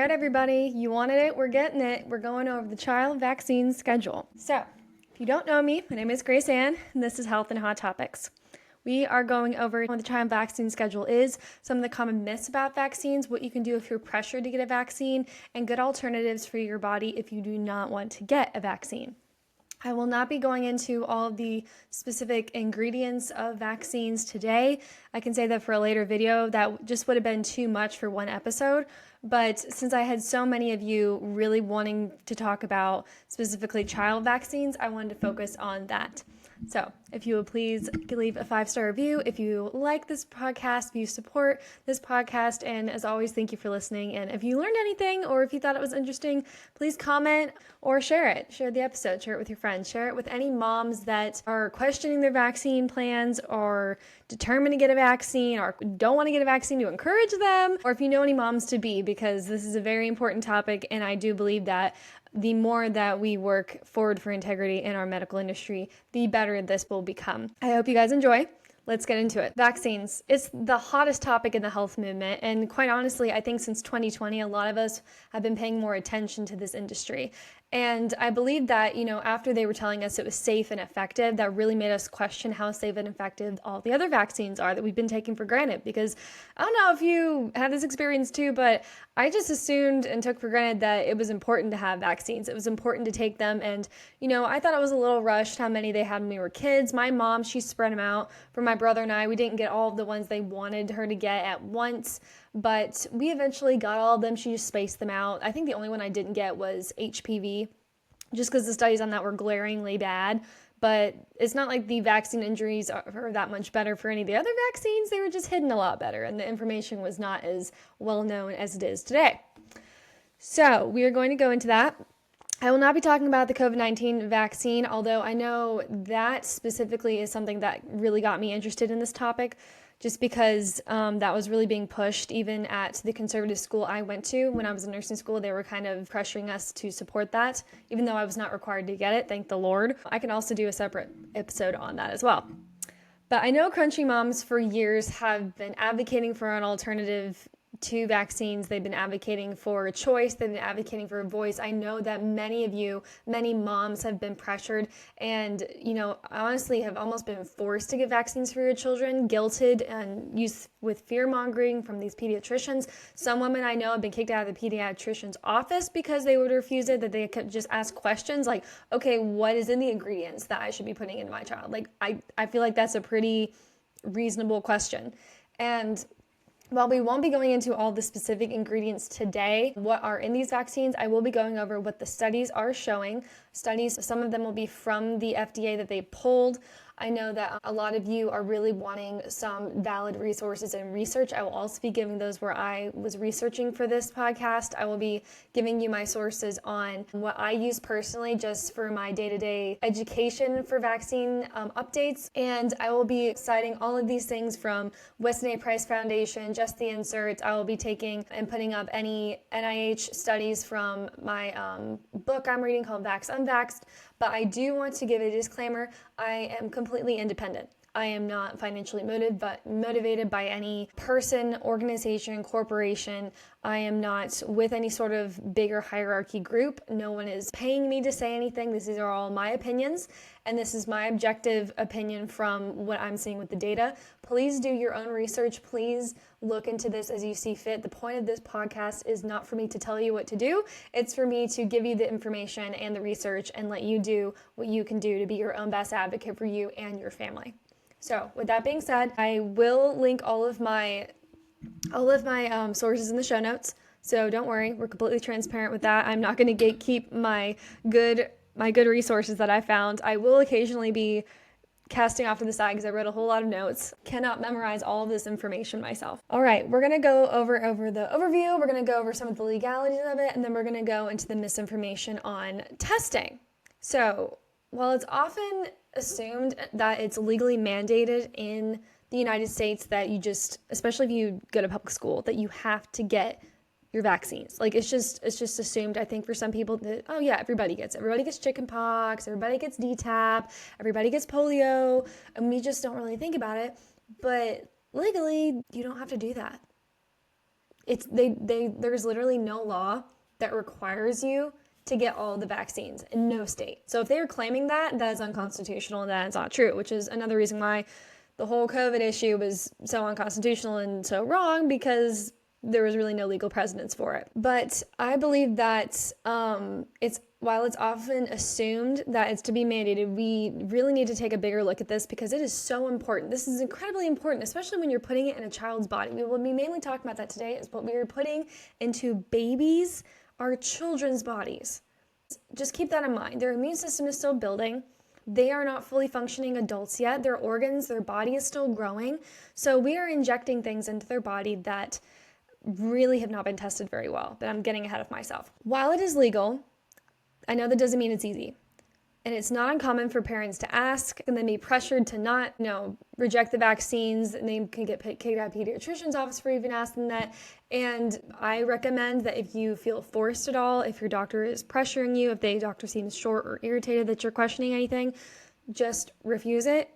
right, everybody, you wanted it, we're getting it. We're going over the child vaccine schedule. So, if you don't know me, my name is Grace Ann, and this is Health and Hot Topics. We are going over what the child vaccine schedule is, some of the common myths about vaccines, what you can do if you're pressured to get a vaccine, and good alternatives for your body if you do not want to get a vaccine. I will not be going into all of the specific ingredients of vaccines today. I can say that for a later video, that just would have been too much for one episode. But since I had so many of you really wanting to talk about specifically child vaccines, I wanted to focus on that. So if you would please leave a 5-star review if you like this podcast, if you support this podcast, and as always, thank you for listening. And if you learned anything or if you thought it was interesting, please comment or share it. Share the episode, share it with your friends, share it with any moms that are questioning their vaccine plans or determined to get a vaccine or don't want to get a vaccine, to encourage them, or if you know any moms to be, because this is a very important topic, and I do believe that the more that we work forward for integrity in our medical industry, the better this will become. I hope you guys enjoy. Let's get into it. Vaccines. It's the hottest topic in the health movement. And quite honestly, I think since 2020, a lot of us have been paying more attention to this industry. And I believe that, after they were telling us it was safe and effective, that really made us question how safe and effective all the other vaccines are that we've been taking for granted. Because I don't know if you had this experience too, but I just assumed and took for granted that it was important to have vaccines. It was important to take them. And, I thought it was a little rushed how many they had when we were kids. My mom, she spread them out. For my brother and I, we didn't get all of the ones they wanted her to get at once, but we eventually got all of them. She just spaced them out. I think the only one I didn't get was HPV, just because the studies on that were glaringly bad. But it's not like the vaccine injuries are that much better for any of the other vaccines. They were just hidden a lot better, and the information was not as well known as it is today. So we are going to go into that. I will not be talking about the COVID-19 vaccine, although I know that specifically is something that really got me interested in this topic, just because that was really being pushed even at the conservative school I went to. When I was in nursing school, they were kind of pressuring us to support that, even though I was not required to get it, thank the Lord. I can also do a separate episode on that as well. But I know Crunchy Moms for years have been advocating for an alternative to vaccines. They've been advocating for a choice. They've been advocating for a voice. I know that many moms have been pressured and, honestly have almost been forced to get vaccines for your children, guilted and used with fear mongering from these pediatricians. Some women I know have been kicked out of the pediatrician's office because they would refuse it, that they could just ask questions like, okay, what is in the ingredients that I should be putting into my child? Like, I feel like that's a pretty reasonable question. And while we won't be going into all the specific ingredients today, what are in these vaccines, I will be going over what the studies are showing. Studies, some of them will be from the FDA that they pulled. I know that a lot of you are really wanting some valid resources and research. I will also be giving those where I was researching for this podcast. I will be giving you my sources on what I use personally just for my day-to-day education for vaccine updates. And I will be citing all of these things from Weston A. Price Foundation, Just the Inserts. I will be taking and putting up any NIH studies from my book I'm reading called Vax Unvaxxed. But I do want to give a disclaimer. I am completely independent. I am not financially motivated by any person, organization, corporation. I am not with any sort of bigger hierarchy group. No one is paying me to say anything. These are all my opinions, and this is my objective opinion from what I'm seeing with the data. Please do your own research. Please look into this as you see fit. The point of this podcast is not for me to tell you what to do. It's for me to give you the information and the research and let you do what you can do to be your own best advocate for you and your family. So with that being said, I will link all of my sources in the show notes. So don't worry, we're completely transparent with that. I'm not going to gatekeep my good resources that I found. I will occasionally be casting off to the side because I wrote a whole lot of notes. Cannot memorize all of this information myself. All right, we're going to go over the overview. We're going to go over some of the legalities of it, and then we're going to go into the misinformation on testing. So while it's often assumed that it's legally mandated in the United States that you just, especially if you go to public school, that you have to get your vaccines. Like it's just assumed, I think, for some people that, oh yeah, everybody gets it. Everybody gets chicken pox, everybody gets DTaP, everybody gets polio, and we just don't really think about it. But legally, you don't have to do that. There's literally no law that requires you to get all the vaccines in no state. So if they are claiming that, that is unconstitutional and that is not true, which is another reason why the whole COVID issue was so unconstitutional and so wrong, because there was really no legal precedence for it. But I believe that while it's often assumed that it's to be mandated, we really need to take a bigger look at this because it is so important. This is incredibly important, especially when you're putting it in a child's body. We will be mainly talking about that today, is what we are putting into babies, our children's bodies. Just keep that in mind. Their immune system is still building. They are not fully functioning adults yet. Their organs, their body is still growing. So we are injecting things into their body that really have not been tested very well, but I'm getting ahead of myself. While it is legal, I know that doesn't mean it's easy. And it's not uncommon for parents to ask and then be pressured to not, reject the vaccines, and they can get kicked out of pediatrician's office for even asking that. And I recommend that if you feel forced at all, if your doctor is pressuring you, if the doctor seems short or irritated that you're questioning anything, just refuse it.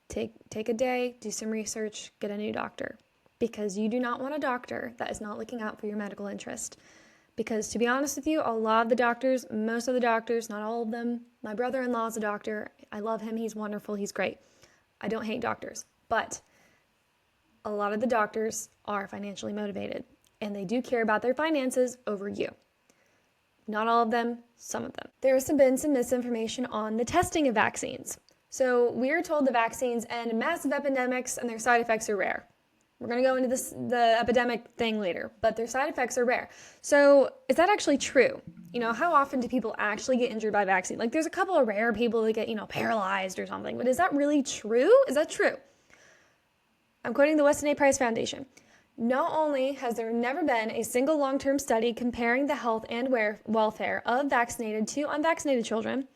Take a day, do some research, get a new doctor. Because you do not want a doctor that is not looking out for your medical interest. Because to be honest with you, a lot of the doctors, most of the doctors, not all of them, my brother-in-law is a doctor. I love him. He's wonderful. He's great. I don't hate doctors. But a lot of the doctors are financially motivated. And they do care about their finances over you. Not all of them, some of them. There has been some misinformation on the testing of vaccines. So we are told the vaccines end massive epidemics and their side effects are rare. We're going to go into the epidemic thing later, but their side effects are rare. So is that actually true? How often do people actually get injured by vaccine? Like there's a couple of rare people that get, paralyzed or something, but is that really true? Is that true? I'm quoting the Weston A. Price Foundation. Not only has there never been a single long-term study comparing the health and welfare of vaccinated to unvaccinated children,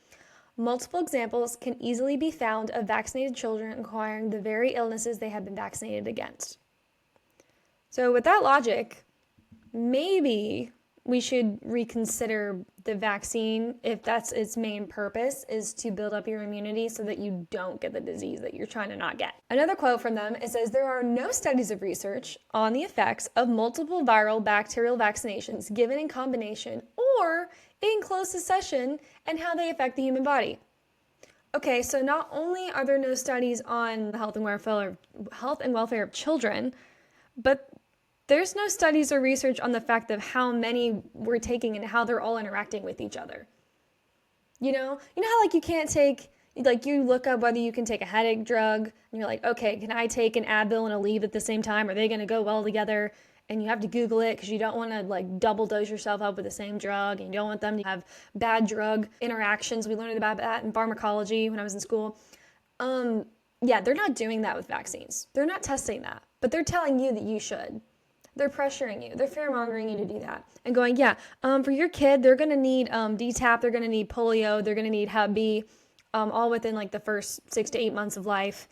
multiple examples can easily be found of vaccinated children acquiring the very illnesses they have been vaccinated against. So with that logic, maybe we should reconsider the vaccine if that's its main purpose, is to build up your immunity so that you don't get the disease that you're trying to not get. Another quote from them, it says, there are no studies of research on the effects of multiple viral bacterial vaccinations given in combination or in close succession and how they affect the human body. Okay, so not only are there no studies on the health and welfare of children, but there's no studies or research on the fact of how many we're taking and how they're all interacting with each other. You know how you can't take, you look up whether you can take a headache drug and you're like, okay, can I take an Advil and a Aleve at the same time? Are they going to go well together? And you have to Google it because you don't want to double dose yourself up with the same drug, and you don't want them to have bad drug interactions. We learned about that in pharmacology when I was in school. Yeah, they're not doing that with vaccines. They're not testing that, but they're telling you that you should. They're pressuring you. They're fear-mongering you to do that. And going, for your kid, they're going to need DTaP, they're going to need polio, they're going to need Hep B, all within the first 6 to 8 months of life.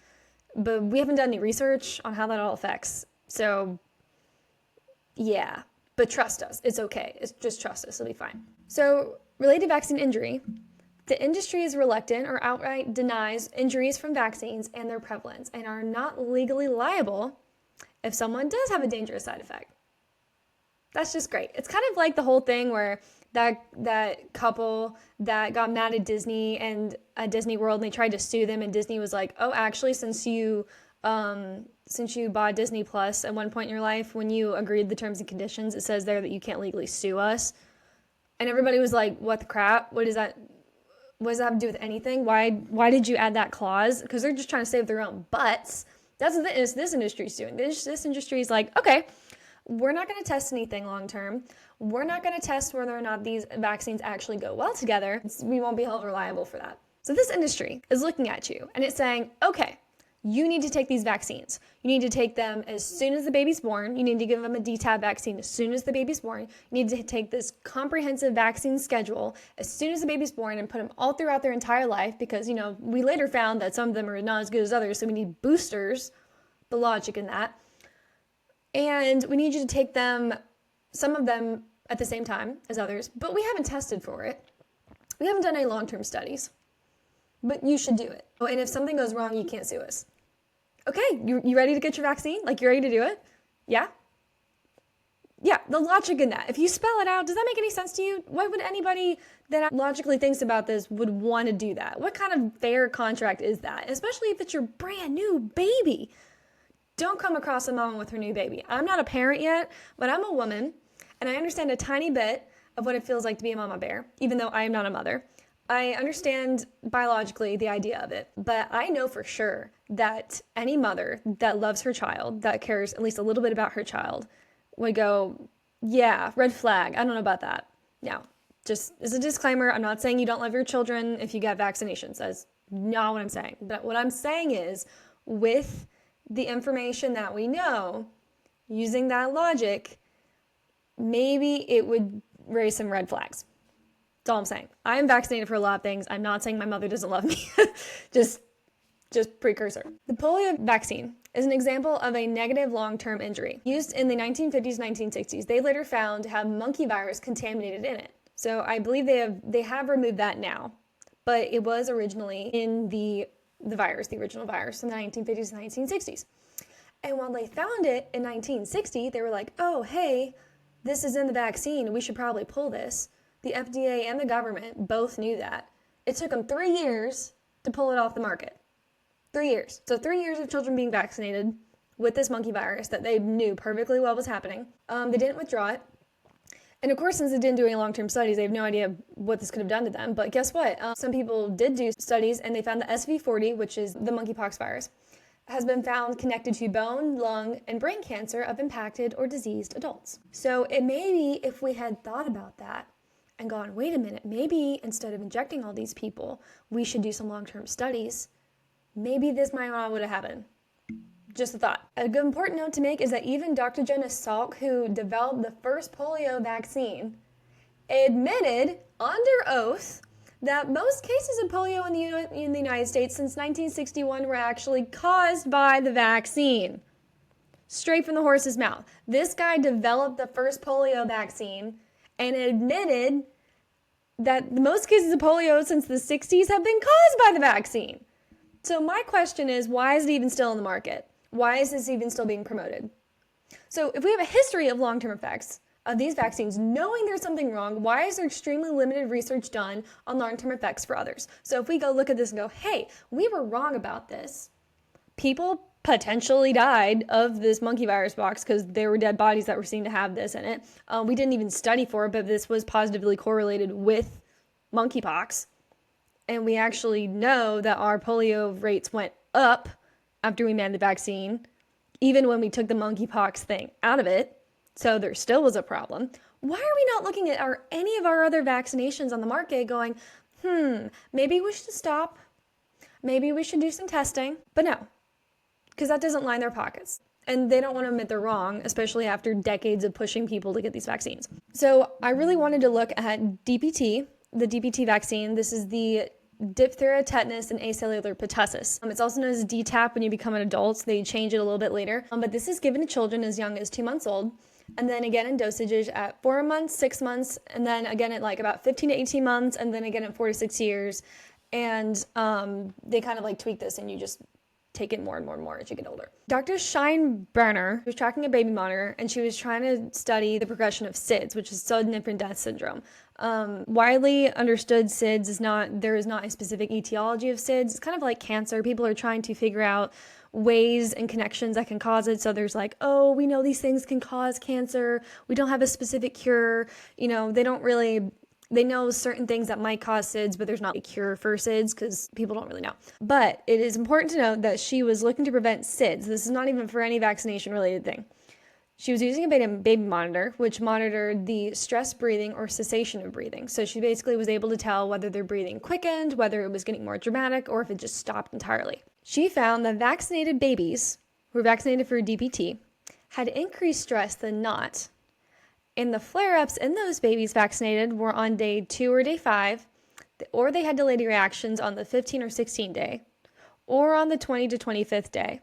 But we haven't done any research on how that all affects. So, yeah. But trust us. It's okay. Just trust us. It'll be fine. So, related to vaccine injury, the industry is reluctant or outright denies injuries from vaccines and their prevalence and are not legally liable if someone does have a dangerous side effect. That's just great. It's kind of like the whole thing where that couple that got mad at Disney and at Disney World, and they tried to sue them, and Disney was like, oh, actually, since you bought Disney Plus at one point in your life, when you agreed the terms and conditions, it says there that you can't legally sue us. And everybody was like, what the crap? What does that have to do with anything? Why did you add that clause? Because they're just trying to save their own butts. That's what this industry is doing. This industry is like, okay, we're not going to test anything long term. We're not going to test whether or not these vaccines actually go well together. We won't be held reliable for that. So this industry is looking at you and it's saying, okay, you need to take these vaccines. You need to take them as soon as the baby's born. You need to give them a DTaP vaccine as soon as the baby's born. You need to take this comprehensive vaccine schedule as soon as the baby's born and put them all throughout their entire life because, we later found that some of them are not as good as others, so we need boosters, the logic in that. And we need you to take them, some of them at the same time as others, but we haven't tested for it. We haven't done any long-term studies, but you should do it. Oh, and if something goes wrong, you can't sue us. Okay, you ready to get your vaccine? You ready to do it? Yeah? Yeah, the logic in that. If you spell it out, does that make any sense to you? Why would anybody that logically thinks about this would want to do that? What kind of fair contract is that? Especially if it's your brand new baby. Don't come across a mom with her new baby. I'm not a parent yet, but I'm a woman, and I understand a tiny bit of what it feels like to be a mama bear, even though I am not a mother. I understand biologically the idea of it, but I know for sure that any mother that loves her child, that cares at least a little bit about her child, would go, yeah, red flag. I don't know about that. Now, just as a disclaimer, I'm not saying you don't love your children if you get vaccinations. That's not what I'm saying. But what I'm saying is, with the information that we know, using that logic, maybe it would raise some red flags. That's all I'm saying. I am vaccinated for a lot of things. I'm not saying my mother doesn't love me. just precursor. The polio vaccine is an example of a negative long-term injury. Used in the 1950s, 1960s, they later found to have monkey virus contaminated in it. So I believe they have removed that now, but it was originally in the original virus from the 1950s and 1960s. And when they found it in 1960, they were like, oh, hey, this is in the vaccine. We should probably pull this. The FDA and the government both knew that. It took them 3 years to pull it off the market. 3 years. So 3 years of children being vaccinated with this monkey virus that they knew perfectly well was happening. They didn't withdraw it. And of course, since they didn't do any long-term studies, they have no idea what this could have done to them. But guess what? Some people did do studies, and they found that SV40, which is the monkeypox virus, has been found connected to bone, lung, and brain cancer of impacted or diseased adults. So it may be if we had thought about that and gone, wait a minute, maybe instead of injecting all these people, we should do some long-term studies. Maybe this might not would have happened. Just a thought. A good important note to make is that even Dr. Jonas Salk, who developed the first polio vaccine, admitted under oath that most cases of polio in the United States since 1961 were actually caused by the vaccine. Straight from the horse's mouth. This guy developed the first polio vaccine and admitted that most cases of polio since the 60s have been caused by the vaccine. So my question is, why is it even still in the market? Why is this even still being promoted? So if we have a history of long-term effects of these vaccines, knowing there's something wrong, why is there extremely limited research done on long-term effects for others? So if we go look at this and go, hey, we were wrong about this. People potentially died of this monkey virus box because there were dead bodies that were seen to have this in it. We didn't even study for it, but this was positively correlated with monkeypox. And we actually know that our polio rates went up after we manned the vaccine, even when we took the monkeypox thing out of it. So there still was a problem. Why are we not looking at any of our other vaccinations on the market going, maybe we should stop. Maybe we should do some testing. But no, because that doesn't line their pockets. And they don't want to admit they're wrong, especially after decades of pushing people to get these vaccines. So I really wanted to look at DPT, the DPT vaccine. This is the diphtheria, tetanus, and acellular pertussis. It's also known as DTaP when you become an adult. So they change it a little bit later. But this is given to children as young as 2 months old. And then again in dosages at 4 months, 6 months, and then again at like about 15 to 18 months, and then again at 4 to 6 years. And they kind of like tweak this, and you just take it more and more and more as you get older. Dr. Scheinbrenner was tracking a baby monitor, and she was trying to study the progression of SIDS, which is sudden infant death syndrome. Widely understood SIDS there is not a specific etiology of SIDS. It's kind of like cancer. People are trying to figure out ways and connections that can cause it. So there's like, oh, we know these things can cause cancer. We don't have a specific cure. They know certain things that might cause SIDS, but there's not a cure for SIDS because people don't really know. But it is important to note that she was looking to prevent SIDS. This is not even for any vaccination-related thing. She was using a baby monitor, which monitored the stress breathing or cessation of breathing. So she basically was able to tell whether their breathing quickened, whether it was getting more dramatic, or if it just stopped entirely. She found that vaccinated babies who were vaccinated for DPT had increased stress than not. And the flare-ups in those babies vaccinated were on day 2 or day 5, or they had delayed reactions on the 15 or 16 day, or on the 20 to 25th day,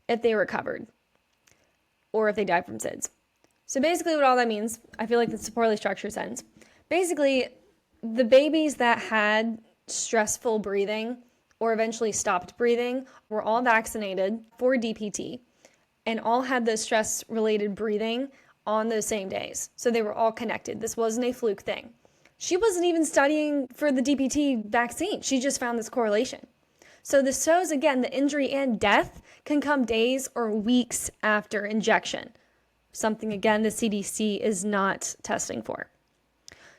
if they recovered, or if they died from SIDS. So basically what all that means, I feel like it's a poorly structured sentence. Basically, the babies that had stressful breathing or eventually stopped breathing were all vaccinated for DPT and all had the stress-related breathing on those same days. So they were all connected. This wasn't a fluke thing. She wasn't even studying for the DPT vaccine. She just found this correlation. So this shows, again, the injury and death can come days or weeks after injection. Something, again, the CDC is not testing for.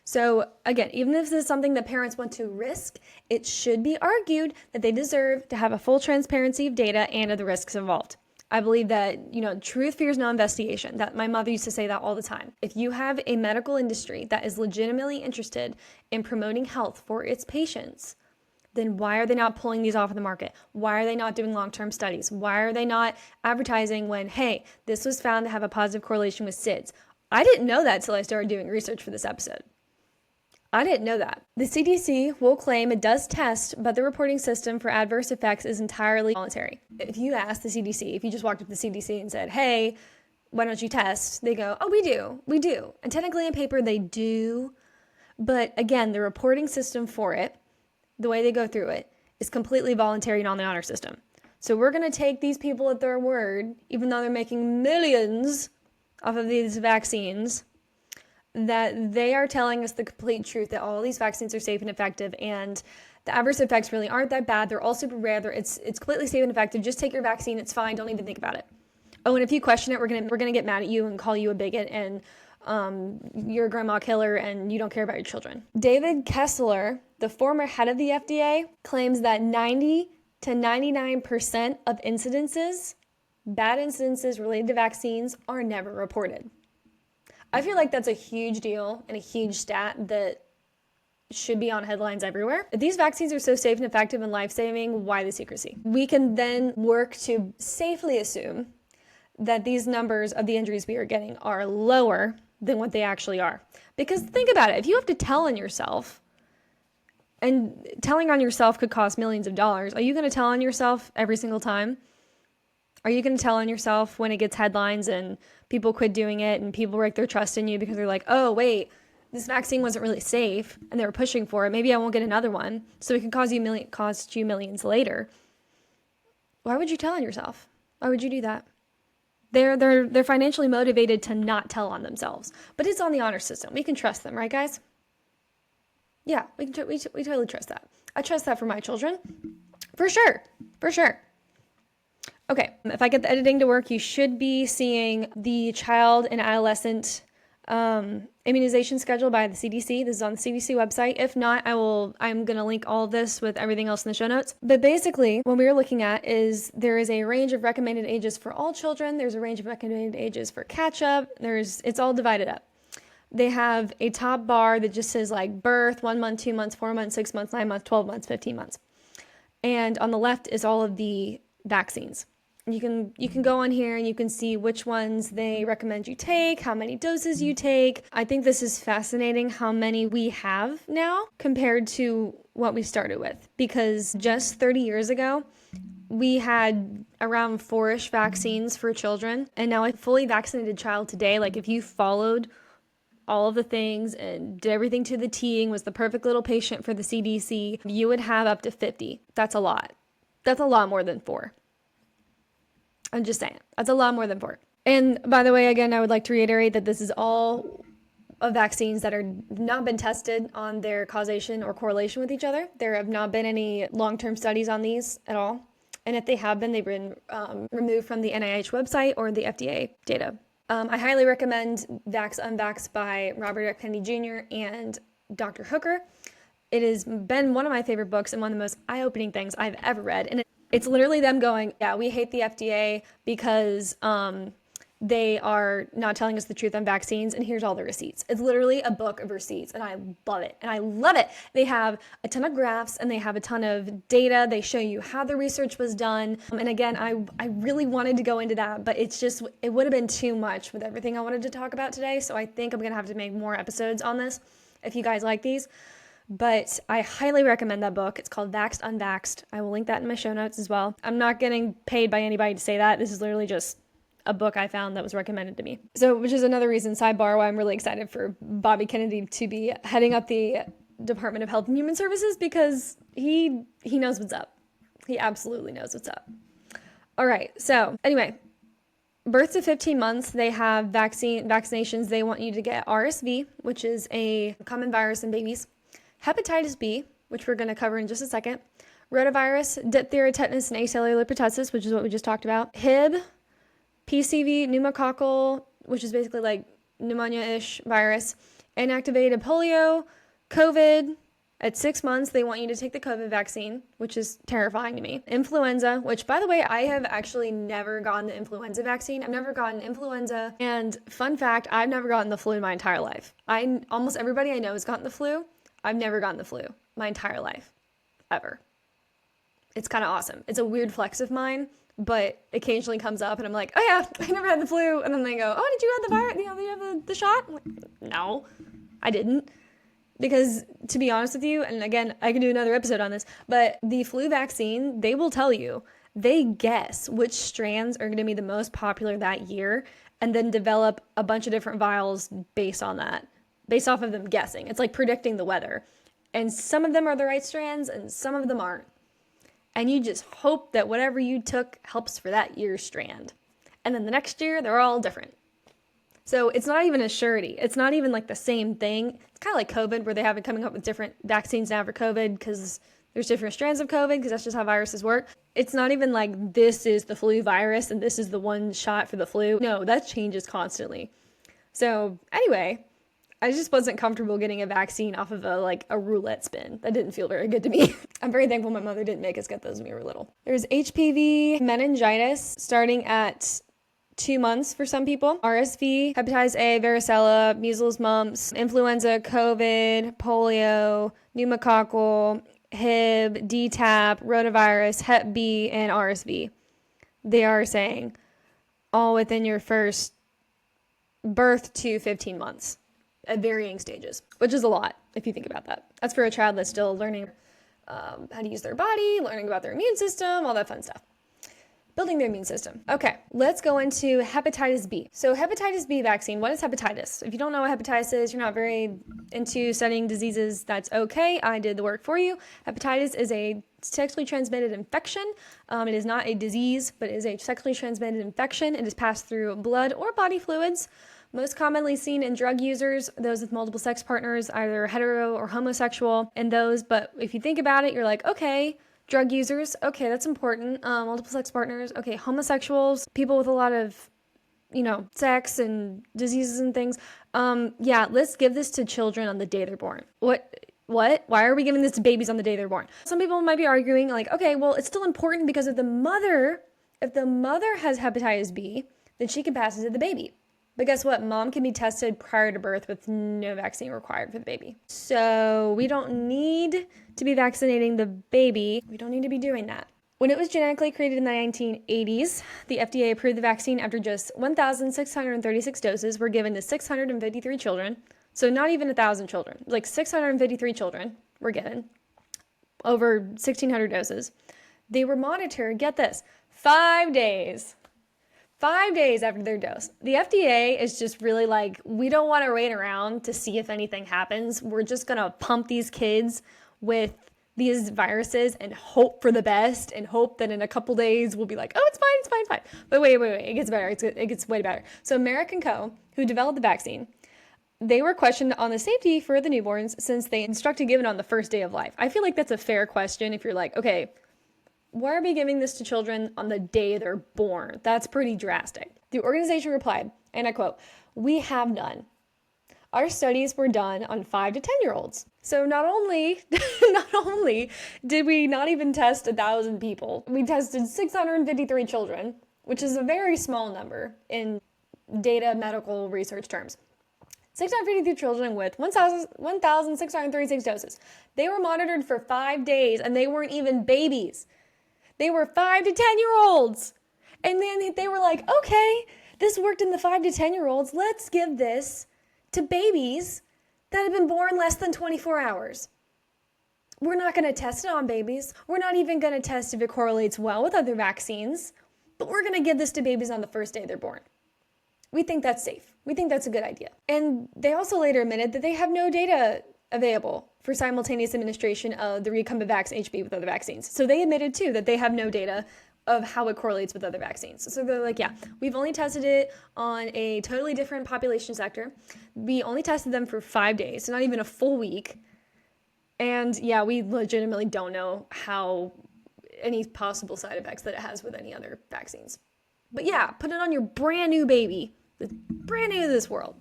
So again, even if this is something that parents want to risk, it should be argued that they deserve to have a full transparency of data and of the risks involved. I believe that, truth fears no investigation. That my mother used to say that all the time. If you have a medical industry that is legitimately interested in promoting health for its patients, then why are they not pulling these off of the market? Why are they not doing long-term studies? Why are they not advertising when, hey, this was found to have a positive correlation with SIDS? I didn't know that till I started doing research for this episode. I didn't know that. The CDC will claim it does test, but the reporting system for adverse effects is entirely voluntary. If you ask the CDC, if you just walked up to the CDC and said, hey, why don't you test? They go, oh, we do. And technically on paper they do. But again, the reporting system for it, the way they go through it, is completely voluntary and on the honor system. So we're going to take these people at their word, even though they're making millions off of these vaccines, that they are telling us the complete truth, that all these vaccines are safe and effective, and the adverse effects really aren't that bad. They're all super rare. It's completely safe and effective. Just take your vaccine. It's fine. Don't even think about it. Oh, and if you question it, we're gonna get mad at you and call you a bigot and you're a grandma killer and you don't care about your children. David Kessler, the former head of the FDA, claims that 90 to 99% of incidences, bad incidences related to vaccines, are never reported. I feel like that's a huge deal and a huge stat that should be on headlines everywhere. If these vaccines are so safe and effective and life-saving, why the secrecy? We can then work to safely assume that these numbers of the injuries we are getting are lower than what they actually are. Because think about it, if you have to tell on yourself, and telling on yourself could cost millions of dollars, are you going to tell on yourself every single time? Are you going to tell on yourself when it gets headlines and people quit doing it and people break their trust in you because they're like, oh, wait, this vaccine wasn't really safe and they were pushing for it. Maybe I won't get another one. So it could cost you millions later. Why would you tell on yourself? Why would you do that? They're financially motivated to not tell on themselves. But it's on the honor system. We can trust them, right, guys? Yeah, we totally trust that. I trust that for my children. For sure. Okay, if I get the editing to work, you should be seeing the child and adolescent immunization schedule by the CDC. This is on the CDC website. If not, I'm going to link all of this with everything else in the show notes. But basically, what we are looking at is there is a range of recommended ages for all children. There's a range of recommended ages for catch-up. It's all divided up. They have a top bar that just says like birth, 1 month, 2 months, 4 months, 6 months, 9 months, 12 months, 15 months. And on the left is all of the vaccines. You can go on here and you can see which ones they recommend you take, how many doses you take. I think this is fascinating how many we have now compared to what we started with. Because just 30 years ago, we had around 4-ish vaccines for children. And now a fully vaccinated child today, like if you followed all of the things and did everything to the T and was the perfect little patient for the CDC, you would have up to 50. That's a lot. That's a lot more than 4. I'm just saying, that's a lot more than 4. And by the way, again, I would like to reiterate that this is all of vaccines that are not been tested on their causation or correlation with each other. There have not been any long-term studies on these at all. And if they have been, they've been removed from the NIH website or the FDA data. I highly recommend Vax Unvaxxed by Robert F. Kennedy Jr. and Dr. Hooker. It has been one of my favorite books and one of the most eye-opening things I've ever read. And it's literally them going, yeah, we hate the FDA because they are not telling us the truth on vaccines, and here's all the receipts. It's literally a book of receipts, and I love it. They have a ton of graphs, and they have a ton of data. They show you how the research was done. And again, I really wanted to go into that, but it would have been too much with everything I wanted to talk about today, so I think I'm going to have to make more episodes on this if you guys like these. But I highly recommend that book. It's called Vaxxed Unvaxxed. I will link that in my show notes as well. I'm not getting paid by anybody to say that. This is literally just a book I found that was recommended to me. So, which is another reason, sidebar, why I'm really excited for Bobby Kennedy to be heading up the Department of Health and Human Services, because he knows what's up. He absolutely knows what's up. All right. So anyway, birth to 15 months, they have vaccinations. They want you to get RSV, which is a common virus in babies, hepatitis B, which we're going to cover in just a second, rotavirus, diphtheria, tetanus, and acellular pertussis, which is what we just talked about, Hib, PCV, pneumococcal, which is basically like pneumonia-ish virus, inactivated polio, COVID. At 6 months, they want you to take the COVID vaccine, which is terrifying to me. Influenza, which, by the way, I have actually never gotten the influenza vaccine. I've never gotten influenza. And fun fact, I've never gotten the flu in my entire life. Almost everybody I know has gotten the flu. I've never gotten the flu my entire life, ever. It's kind of awesome. It's a weird flex of mine, but occasionally comes up and I'm like, oh yeah, I never had the flu. And then they go, oh, did you have the virus? Did you have the shot? I'm like, no, I didn't. Because to be honest with you, and again, I can do another episode on this, but the flu vaccine, they will tell you, they guess which strands are going to be the most popular that year and then develop a bunch of different vials based on that, based off of them guessing. It's like predicting the weather. And some of them are the right strands and some of them aren't. And you just hope that whatever you took helps for that year's strand. And then the next year, they're all different. So it's not even a surety. It's not even like the same thing. It's kind of like COVID, where they have it coming up with different vaccines now for COVID because there's different strands of COVID because that's just how viruses work. It's not even like this is the flu virus and this is the one shot for the flu. No, that changes constantly. So anyway, I just wasn't comfortable getting a vaccine off of a roulette spin. That didn't feel very good to me. I'm very thankful my mother didn't make us get those when we were little. There's HPV, meningitis, starting at 2 months for some people, RSV, hepatitis A, varicella, measles, mumps, influenza, COVID, polio, pneumococcal, Hib, DTaP, rotavirus, Hep B, and RSV. They are saying all within your first birth to 15 months at varying stages, which is a lot if you think about that. That's for a child that's still learning how to use their body, learning about their immune system, all that fun stuff. Building their immune system. Okay, let's go into hepatitis B. So hepatitis B vaccine, what is hepatitis? If you don't know what hepatitis is, you're not very into studying diseases, that's okay. I did the work for you. Hepatitis is a sexually transmitted infection. It is not a disease, but it is a sexually transmitted infection. It is passed through blood or body fluids. Most commonly seen in drug users, those with multiple sex partners, either hetero or homosexual, and those, but if you think about it, you're like, okay, drug users, okay, that's important. Multiple sex partners, okay, homosexuals, people with a lot of, sex and diseases and things. Yeah, let's give this to children on the day they're born. What? Why are we giving this to babies on the day they're born? Some people might be arguing like, okay, well, it's still important because if the mother has hepatitis B, then she can pass it to the baby. But guess what? Mom can be tested prior to birth with no vaccine required for the baby. So we don't need to be vaccinating the baby. We don't need to be doing that. When it was genetically created in the 1980s, the FDA approved the vaccine after just 1,636 doses were given to 653 children. So not even 1,000 children, like 653 children were given over 1,600 doses. They were monitored, get this, 5 days. 5 days after their dose. The FDA is just really like, we don't want to wait around to see if anything happens. We're just going to pump these kids with these viruses and hope for the best and hope that in a couple days we'll be like, oh, it's fine. But wait, it gets better. It gets way better. So Merck & Co., who developed the vaccine, they were questioned on the safety for the newborns since they instructed given on the first day of life. I feel like that's a fair question if you're like, okay, why are we giving this to children on the day they're born? That's pretty drastic. The organization replied, and I quote, "We have none. Our studies were done on 5 to 10-year-olds. So not only did we not even test 1,000 people, we tested 653 children, which is a very small number in data medical research terms. 653 children with 1,636 doses. They were monitored for 5 days, and they weren't even babies. They were 5 to 10-year-olds. And then they were like, okay, this worked in the 5 to 10-year-olds. Let's give this to babies that have been born less than 24 hours. We're not going to test it on babies. We're not even going to test if it correlates well with other vaccines. But we're going to give this to babies on the first day they're born. We think that's safe. We think that's a good idea. And they also later admitted that they have no data available for simultaneous administration of the recombinant HB with other vaccines. So they admitted too that they have no data of how it correlates with other vaccines. So they're like, yeah, we've only tested it on a totally different population sector. We only tested them for 5 days, so not even a full week. And yeah, we legitimately don't know how any possible side effects that it has with any other vaccines. But yeah, put it on your brand new baby, that's brand new to this world.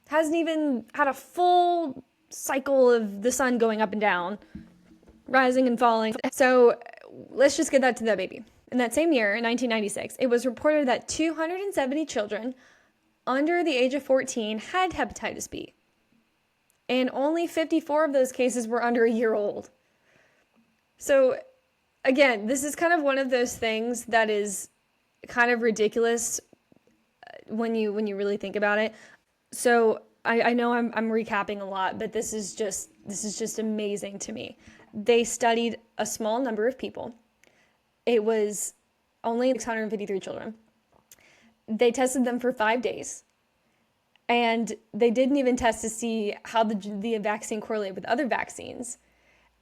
Hasn't even had a full cycle of the sun going up and down, rising and falling. So let's just get that to that baby. In that same year, in 1996, it was reported that 270 children under the age of 14 had hepatitis B. And only 54 of those cases were under a year old. So again, this is kind of one of those things that is kind of ridiculous when you really think about it. So I know I'm recapping a lot, but this is just amazing to me. They studied a small number of people. It was only 653 children. They tested them for 5 days. And they didn't even test to see how the vaccine correlated with other vaccines.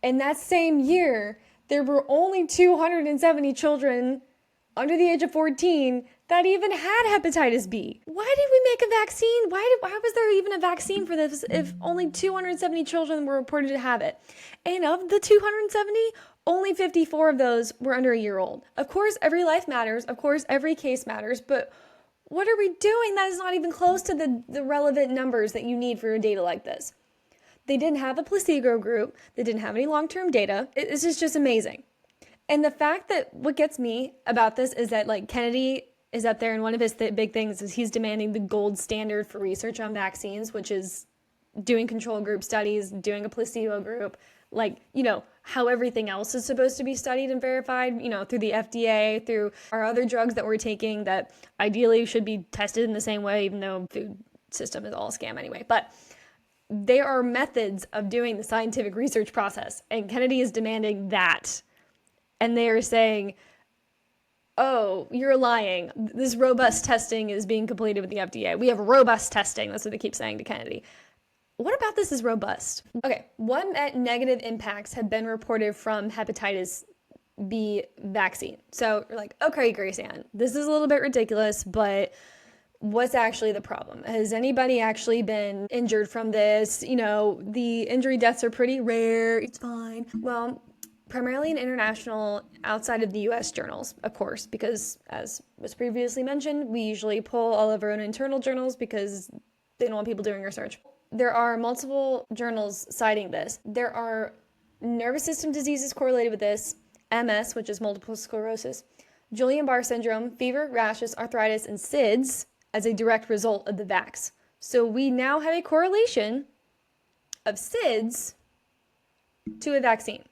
And that same year, there were only 270 children under the age of 14 that even had hepatitis B. Why did we make a vaccine? Why was there even a vaccine for this if only 270 children were reported to have it? And of the 270, only 54 of those were under a year old. Of course, every life matters. Of course, every case matters. But what are we doing that is not even close to the relevant numbers that you need for a data like this? They didn't have a placebo group. They didn't have any long-term data. It's just amazing. And the fact that what gets me about this is that like Kennedy is up there, and one of his big things is he's demanding the gold standard for research on vaccines, which is doing control group studies, doing a placebo group, like, how everything else is supposed to be studied and verified, through the FDA, through our other drugs that we're taking that ideally should be tested in the same way, even though food system is all a scam anyway. But there are methods of doing the scientific research process, and Kennedy is demanding that. And they are saying, oh, you're lying. This robust testing is being completed with the FDA. We have robust testing. That's what they keep saying to Kennedy. What about this is robust? Okay, what negative impacts have been reported from hepatitis B vaccine? So you're like, okay, Grace Ann, this is a little bit ridiculous, but what's actually the problem? Has anybody actually been injured from this? The injury deaths are pretty rare. It's fine. Well, primarily in international, outside of the US journals, of course, because as was previously mentioned, we usually pull all of our own internal journals because they don't want people doing research. There are multiple journals citing this. There are nervous system diseases correlated with this, MS, which is multiple sclerosis, Guillain-Barré syndrome, fever, rashes, arthritis, and SIDS as a direct result of the vax. So we now have a correlation of SIDS to a vaccine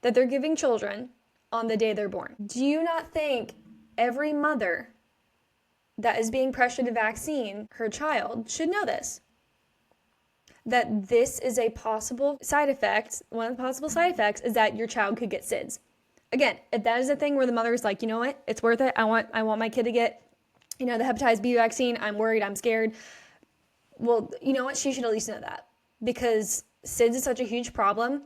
that they're giving children on the day they're born. Do you not think every mother that is being pressured to vaccine her child should know this? That this is a possible side effect. One of the possible side effects is that your child could get SIDS. Again, if that is a thing where the mother is like, you know what, it's worth it. I want my kid to get, the hepatitis B vaccine. I'm worried. I'm scared. Well, you know what? She should at least know that, because SIDS is such a huge problem,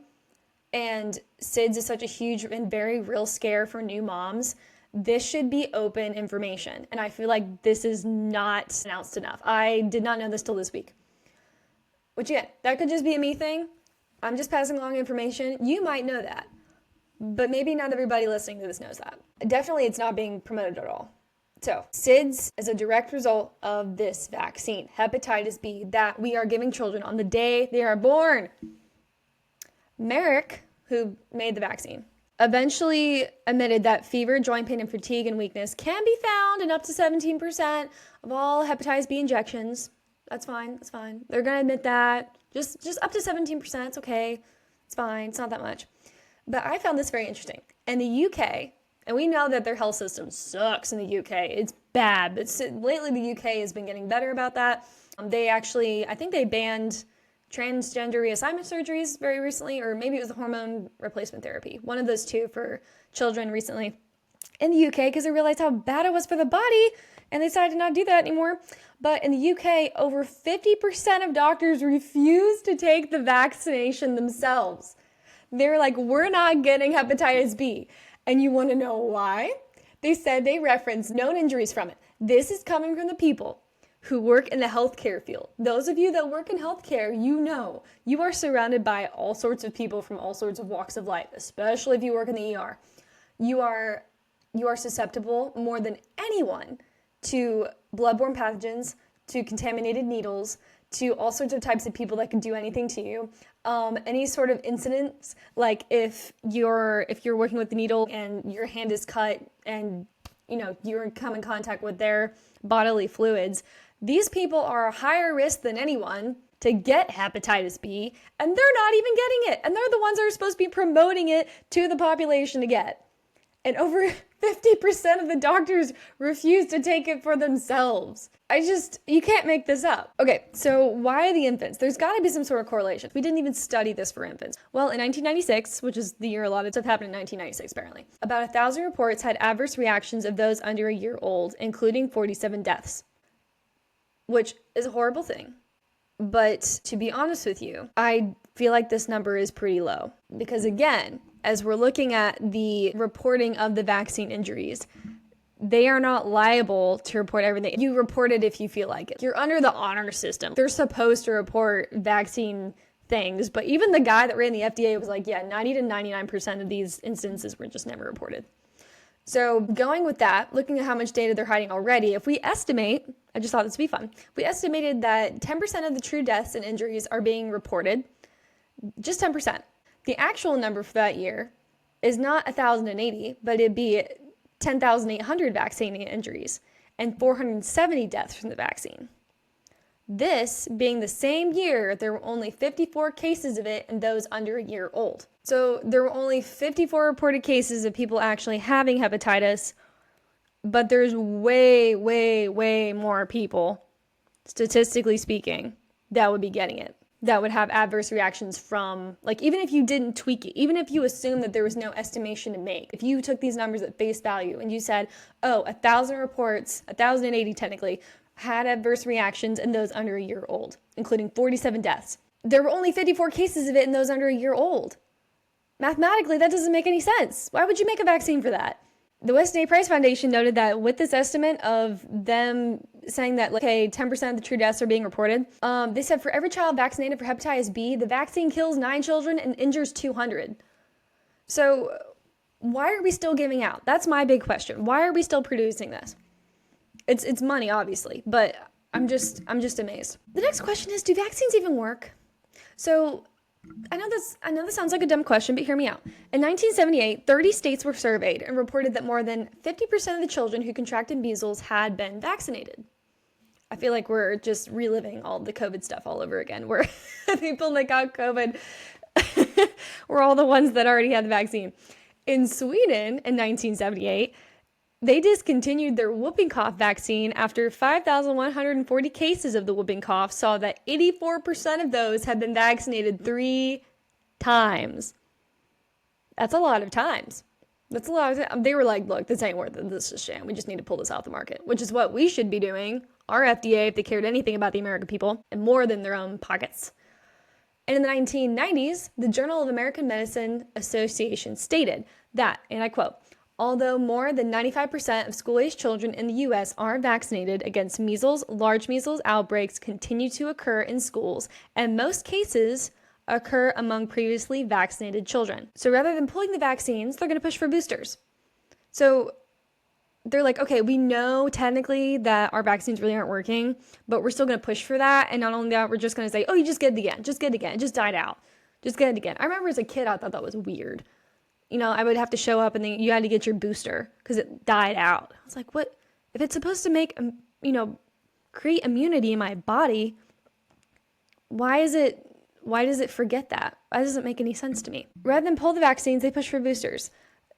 and SIDS is such a huge and very real scare for new moms. This should be open information, and I feel like this is not announced enough. I did not know this till this week. Which, again, that could just be a me thing. I'm just passing along information. You might know that, but maybe not everybody listening to this knows that. Definitely, it's not being promoted at all. So, SIDS is a direct result of this vaccine, hepatitis B, that we are giving children on the day they are born. Merrick, who made the vaccine, eventually admitted that fever, joint pain, and fatigue and weakness can be found in up to 17% of all hepatitis B injections. That's fine. They're going to admit that. Just up to 17%. It's okay. It's fine. It's not that much. But I found this very interesting. In the UK, and we know that their health system sucks in the UK. It's bad. Lately, the UK has been getting better about that. They actually, I think they banned transgender reassignment surgeries very recently, or maybe it was the hormone replacement therapy. One of those two for children recently in the UK, because they realized how bad it was for the body, and they decided to not do that anymore. But in the UK, over 50% of doctors refuse to take the vaccination themselves. They're like, we're not getting hepatitis B. And you want to know why? They said they referenced known injuries from it. This is coming from the people who work in the healthcare field. Those of you that work in healthcare, you know, you are surrounded by all sorts of people from all sorts of walks of life, especially if you work in the ER. You are susceptible more than anyone to bloodborne pathogens, to contaminated needles, to all sorts of types of people that can do anything to you. Any sort of incidents, like if you're working with the needle and your hand is cut and you come in contact with their bodily fluids, these people are a higher risk than anyone to get hepatitis B, and they're not even getting it, and they're the ones that are supposed to be promoting it to the population to get. And over 50% of the doctors refuse to take it for themselves. You can't make this up. Okay, so why the infants? There's got to be some sort of correlation. We didn't even study this for infants. Well, in 1996, which is the year a lot of stuff happened in 1996 apparently, about 1,000 reports had adverse reactions of those under a year old, including 47 deaths, which is a horrible thing. But to be honest with you, I feel like this number is pretty low because, again, as we're looking at the reporting of the vaccine injuries, they are not liable to report everything. You report it if you feel like it. You're under the honor system. They're supposed to report vaccine things, but even the guy that ran the FDA was like, yeah, 90 to 99% of these instances were just never reported. So going with that, looking at how much data they're hiding already, if we estimate, I just thought this would be fun, we estimated that 10% of the true deaths and injuries are being reported, just 10%. The actual number for that year is not 1,080, but it'd be 10,800 vaccine injuries and 470 deaths from the vaccine. This being the same year, there were only 54 cases of it in those under a year old. So there were only 54 reported cases of people actually having hepatitis, but there's way, way, way more people, statistically speaking, that would be getting it, that would have adverse reactions from, like, even if you didn't tweak it, even if you assume that there was no estimation to make, if you took these numbers at face value and you said, oh, 1,000 reports, 1,080 technically, had adverse reactions in those under a year old, including 47 deaths. There were only 54 cases of it in those under a year old. Mathematically, that doesn't make any sense. Why would you make a vaccine for that? The Weston A. Price Foundation noted that with this estimate of them saying that, like, okay, 10% of the true deaths are being reported, they said for every child vaccinated for hepatitis B, the vaccine kills 9 children and injures 200. So why are we still giving out? That's my big question. Why are we still producing this? It's money, obviously, but I'm just amazed. The next question is, do vaccines even work? So I know this sounds like a dumb question, but hear me out. In 1978, 30 states were surveyed and reported that more than 50% of the children who contracted measles had been vaccinated. I feel like we're just reliving all the COVID stuff all over again, where the people that got COVID were all the ones that already had the vaccine. In Sweden, in 1978, they discontinued their whooping cough vaccine after 5,140 cases of the whooping cough saw that 84% of those had been vaccinated 3 times. That's a lot of times. That's a lot of time. They were like, look, this ain't worth it. This is a sham. We just need to pull this off the market, which is what we should be doing, our FDA, if they cared anything about the American people and more than their own pockets. And in the 1990s, the Journal of American Medicine Association stated that, and I quote, although more than 95% of school-aged children in the U.S. are vaccinated against measles, large measles outbreaks continue to occur in schools, and most cases occur among previously vaccinated children. So rather than pulling the vaccines, they're going to push for boosters. So they're like, okay, we know technically that our vaccines really aren't working, but we're still going to push for that. And not only that, we're just going to say, oh, you just get it again. Just get it again. It just died out. Just get it again. I remember as a kid, I thought that was weird. I would have to show up and then you had to get your booster because it died out. I was like, what? If it's supposed to make, create immunity in my body, why does it forget that? Why does it make any sense to me? Rather than pull the vaccines, they push for boosters.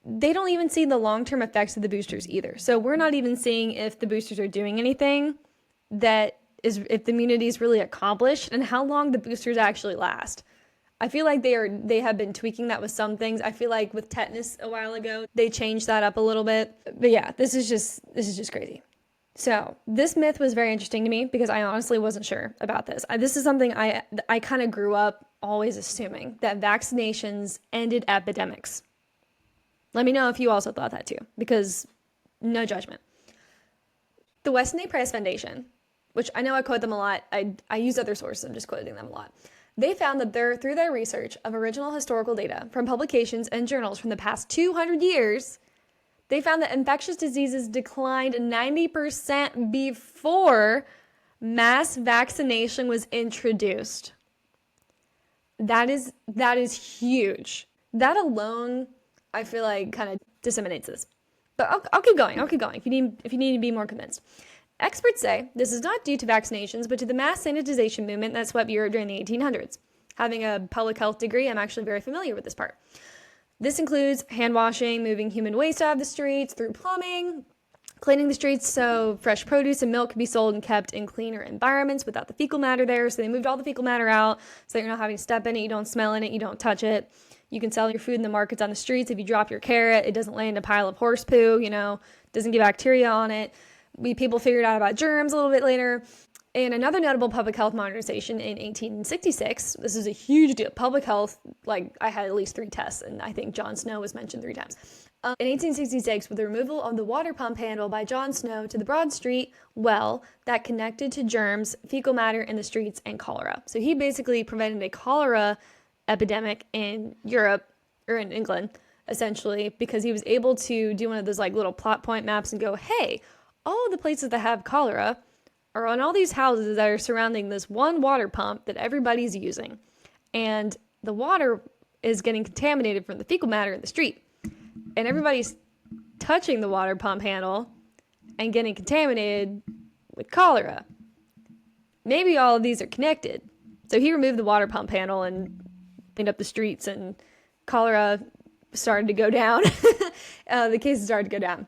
They don't even see the long-term effects of the boosters either. So we're not even seeing if the boosters are doing anything if the immunity is really accomplished and how long the boosters actually last. I feel like they have been tweaking that with some things. I feel like with tetanus a while ago, they changed that up a little bit. But yeah, this is just crazy. So this myth was very interesting to me because I honestly wasn't sure about this. This is something I kind of grew up always assuming, that vaccinations ended epidemics. Let me know if you also thought that too, because no judgment. The Weston A. Price Foundation, which I know I quote them a lot. I use other sources. I'm just quoting them a lot. They found that through their research of original historical data from publications and journals from the past 200 years, they found that infectious diseases declined 90% before mass vaccination was introduced. That is huge. That alone, I feel like, kind of disseminates this. But I'll keep going. If you need to be more convinced. Experts say this is not due to vaccinations, but to the mass sanitization movement that swept Europe during the 1800s. Having a public health degree, I'm actually very familiar with this part. This includes hand washing, moving human waste out of the streets through plumbing, cleaning the streets so fresh produce and milk can be sold and kept in cleaner environments without the fecal matter there. So they moved all the fecal matter out so that you're not having to step in it, you don't smell in it, you don't touch it. You can sell your food in the markets on the streets. If you drop your carrot, it doesn't lay in a pile of horse poo, doesn't get bacteria on it. People figured out about germs a little bit later. And another notable public health modernization in 1866, this is a huge deal. Public health, I had at least 3 tests, and I think John Snow was mentioned 3 times. In 1866, with the removal of the water pump handle by John Snow to the Broad Street well that connected to germs, fecal matter in the streets, and cholera. So he basically prevented a cholera epidemic in Europe, or in England, essentially, because he was able to do one of those little plot point maps and go, hey, all the places that have cholera are on all these houses that are surrounding this one water pump that everybody's using. And the water is getting contaminated from the fecal matter in the street. And everybody's touching the water pump handle and getting contaminated with cholera. Maybe all of these are connected. So he removed the water pump handle and cleaned up the streets, and cholera started to go down. The cases started to go down.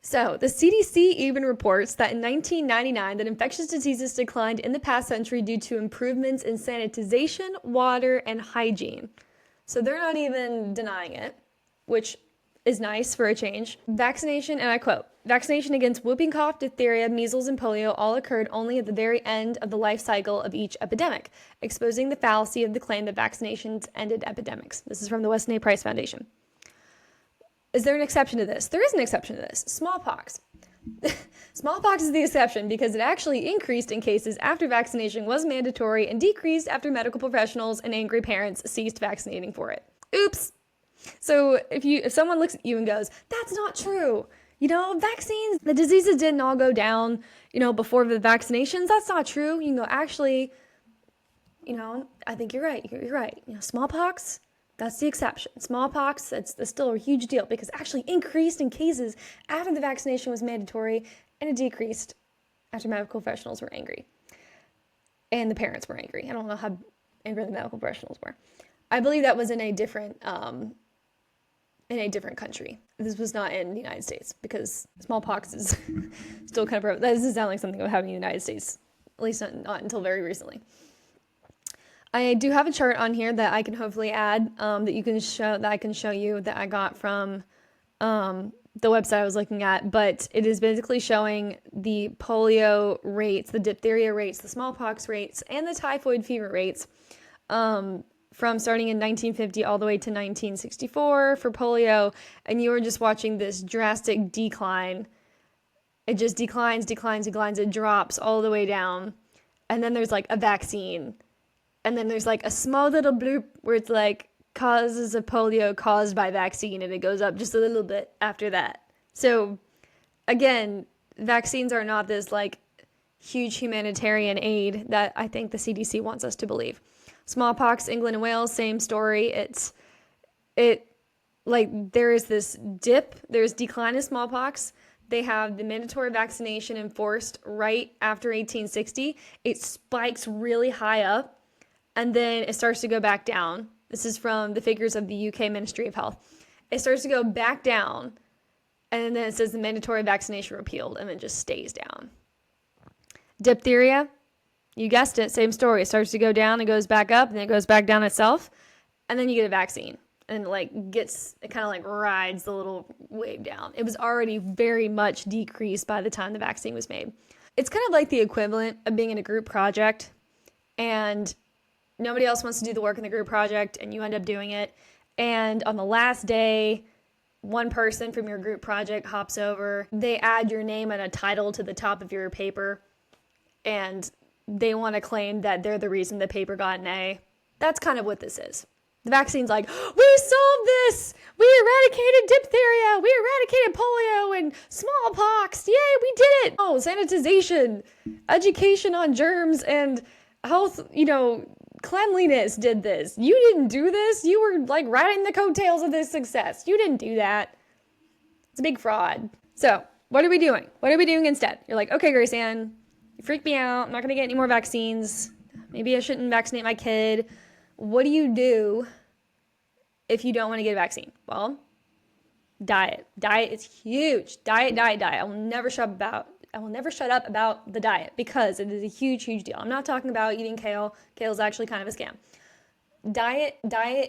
So the CDC even reports that in 1999 that infectious diseases declined in the past century due to improvements in sanitization, water, and hygiene. So they're not even denying it, which is nice for a change. Vaccination, and I quote, vaccination against whooping cough, diphtheria, measles, and polio all occurred only at the very end of the life cycle of each epidemic, exposing the fallacy of the claim that vaccinations ended epidemics. This is from the Weston A. Price Foundation. Is there an exception to this? There is an exception to this. Smallpox. Smallpox is the exception because it actually increased in cases after vaccination was mandatory and decreased after medical professionals and angry parents ceased vaccinating for it. Oops. So if someone looks at you and goes, that's not true, vaccines, the diseases didn't all go down, before the vaccinations, that's not true. You can go, actually, I think you're right. You're right. Smallpox, that's the exception. Smallpox, that's still a huge deal because it actually increased in cases after the vaccination was mandatory, and it decreased after medical professionals were angry. And the parents were angry. I don't know how angry the medical professionals were. I believe that was in a different country. This was not in the United States because smallpox is still kind of, that doesn't sound like something that would happen in the United States, at least not until very recently. I do have a chart on here that I can hopefully add that I can show you that I got from the website I was looking at, but it is basically showing the polio rates, the diphtheria rates, the smallpox rates, and the typhoid fever rates from starting in 1950 all the way to 1964 for polio, and you were just watching this drastic decline. It just declines, it drops all the way down, and then there's a vaccine. And then there's a small little bloop where it's causes of polio caused by vaccine, and it goes up just a little bit after that. So again, vaccines are not this huge humanitarian aid that I think the CDC wants us to believe. Smallpox, England and Wales, same story. There is this dip, there's decline of smallpox. They have the mandatory vaccination enforced right after 1860. It spikes really high up, and then it starts to go back down. This is from the figures of the UK Ministry of Health. It starts to go back down, and then it says the mandatory vaccination repealed, and then just stays down. Diphtheria, you guessed it, same story. It starts to go down, it goes back up, and then it goes back down itself, and then you get a vaccine. And it kind of rides the little wave down. It was already very much decreased by the time the vaccine was made. It's kind of like the equivalent of being in a group project, and nobody else wants to do the work in the group project, and you end up doing it. And on the last day, one person from your group project hops over, they add your name and a title to the top of your paper, and they want to claim that they're the reason the paper got an A. That's kind of what this is. The vaccine's like, we solved this! We eradicated diphtheria! We eradicated polio and smallpox! Yay, we did it! Oh, sanitization, education on germs and health, cleanliness did this. You didn't do this. You were like riding the coattails of this success. You didn't do that. It's a big fraud. So what are we doing? What are we doing instead? You're like, okay, Grace Ann, you freaked me out. I'm not going to get any more vaccines. Maybe I shouldn't vaccinate my kid. What do you do if you don't want to get a vaccine? Well, diet. Diet is huge. Diet. I will never shut up about the diet because it is a huge, huge deal. I'm not talking about eating kale. Kale is actually kind of a scam. Diet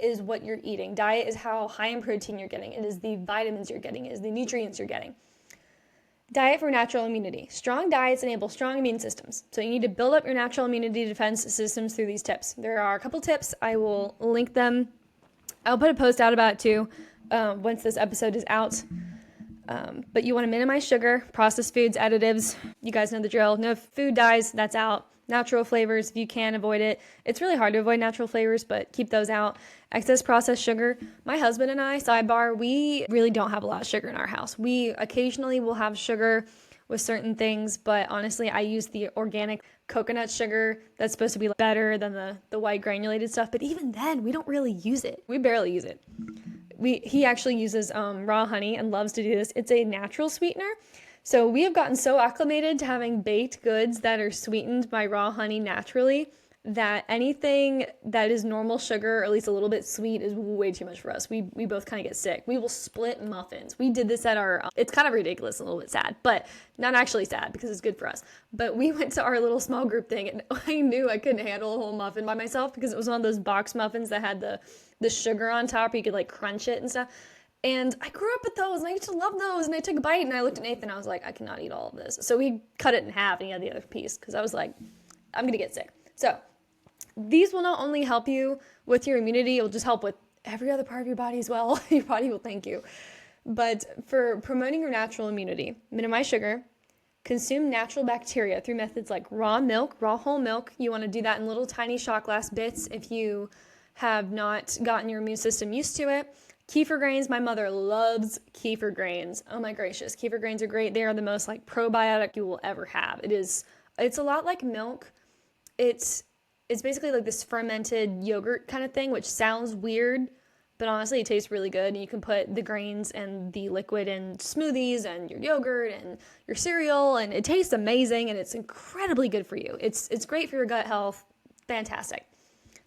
is what you're eating. Diet is how high in protein you're getting. It is the vitamins you're getting. It is the nutrients you're getting. Diet for natural immunity. Strong diets enable strong immune systems. So you need to build up your natural immunity defense systems through these tips. There are a couple tips. I will link them. I'll put a post out about it too once this episode is out. But you want to minimize sugar, processed foods, additives. You guys know the drill. No food dyes, that's out. Natural flavors, if you can avoid it. It's really hard to avoid natural flavors, but keep those out. Excess processed sugar. My husband and I, sidebar, we really don't have a lot of sugar in our house. We occasionally will have sugar with certain things, but honestly, I use the organic coconut sugar that's supposed to be better than the white granulated stuff. But even then, we don't really use it. We barely use it. He actually uses raw honey and loves to do this. It's a natural sweetener. So we have gotten so acclimated to having baked goods that are sweetened by raw honey naturally that anything that is normal sugar, or at least a little bit sweet, is way too much for us. We both kind of get sick. We will split muffins. We did this at our, it's kind of ridiculous, a little bit sad, but not actually sad because it's good for us. But we went to our little small group thing and I knew I couldn't handle a whole muffin by myself because it was one of those box muffins that had the sugar on top where you could like crunch it and stuff. And I grew up with those, and I used to love those, and I took a bite, and I looked at Nathan, and I was like, I cannot eat all of this. So we cut it in half, and he had the other piece, because I was like, I'm going to get sick. So these will not only help you with your immunity, it will just help with every other part of your body as well. Your body will thank you. But for promoting your natural immunity, minimize sugar, consume natural bacteria through methods like raw milk, raw whole milk. You want to do that in little tiny shot glass bits if you have not gotten your immune system used to it. Kefir grains, my mother loves kefir grains. Oh my gracious, kefir grains are great. They are the most like probiotic you will ever have. It's a lot like milk. It's basically like this fermented yogurt kind of thing, which sounds weird, but honestly it tastes really good. And you can put the grains and the liquid in smoothies and your yogurt and your cereal, and it tastes amazing and it's incredibly good for you. It's great for your gut health. Fantastic.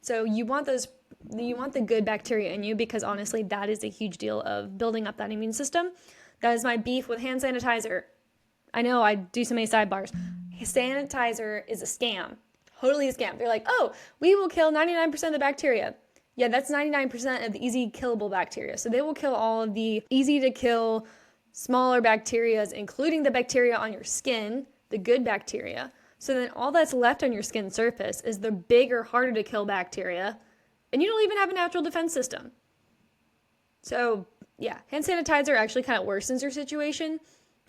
So you want the good bacteria in you because honestly, that is a huge deal of building up that immune system. That is my beef with hand sanitizer. I know I do so many sidebars. Sanitizer is a scam. Totally a scam. They're like, oh, we will kill 99% of the bacteria. Yeah, that's 99% of the easy killable bacteria. So they will kill all of the easy to kill smaller bacteria, including the bacteria on your skin, the good bacteria. So then all that's left on your skin surface is the bigger, harder to kill bacteria. And you don't even have a natural defense system. So yeah, hand sanitizer actually kind of worsens your situation.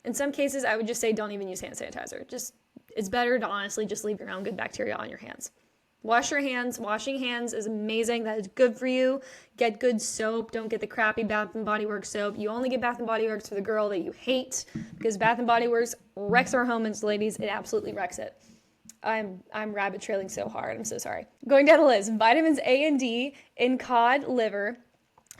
In some cases, I would just say don't even use hand sanitizer. It's better to honestly just leave your own good bacteria on your hands. Wash your hands. Washing hands is amazing. That is good for you. Get good soap. Don't get the crappy Bath & Body Works soap. You only get Bath & Body Works for the girl that you hate because Bath & Body Works wrecks our homes, ladies. It absolutely wrecks it. I'm rabbit trailing so hard. I'm so sorry. Going down the list, vitamins A and D in cod liver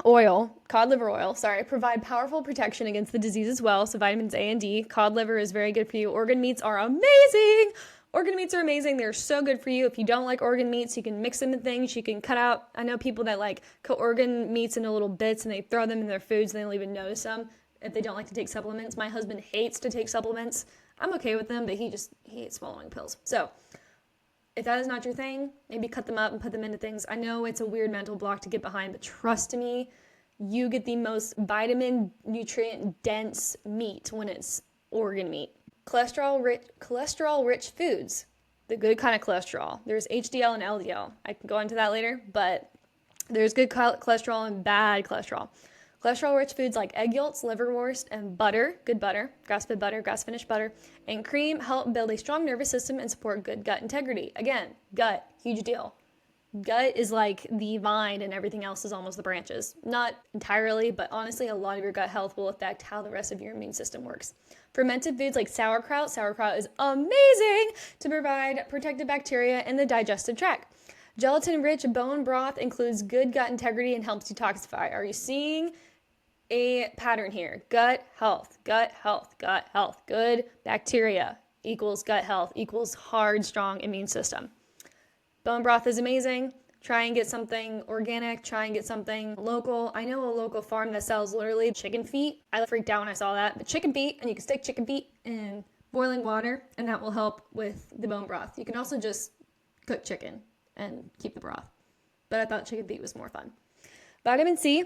oil, provide powerful protection against the disease as well. So vitamins A and D, cod liver is very good for you. Organ meats are amazing. Organ meats are amazing. They're so good for you. If you don't like organ meats, you can mix them in things. You can cut out, I know people that like cut organ meats into little bits and they throw them in their foods and they don't even notice them if they don't like to take supplements. My husband hates to take supplements. I'm okay with them, but he hates swallowing pills. So if that is not your thing, maybe cut them up and put them into things. I know it's a weird mental block to get behind, but trust me, you get the most vitamin, nutrient dense meat when it's organ meat. Cholesterol-rich foods, the good kind of cholesterol. There's HDL and LDL. I can go into that later, but there's good cholesterol and bad cholesterol. Cholesterol-rich foods like egg yolks, liverwurst, and butter, good butter, grass-fed butter, grass-finished butter, and cream help build a strong nervous system and support good gut integrity. Again, gut, huge deal. Gut is like the vine and everything else is almost the branches. Not entirely, but honestly, a lot of your gut health will affect how the rest of your immune system works. Fermented foods like sauerkraut. Sauerkraut is amazing to provide protected bacteria in the digestive tract. Gelatin-rich bone broth includes good gut integrity and helps detoxify. Are you seeing a pattern here? Gut health, gut health, gut health. Good bacteria equals gut health equals hard, strong immune system. Bone broth is amazing. Try and get something organic. Try and get something local. I know a local farm that sells literally chicken feet. I freaked out when I saw that. But chicken feet, and you can stick chicken feet in boiling water, and that will help with the bone broth. You can also just cook chicken and keep the broth. But I thought chicken feet was more fun. Vitamin C.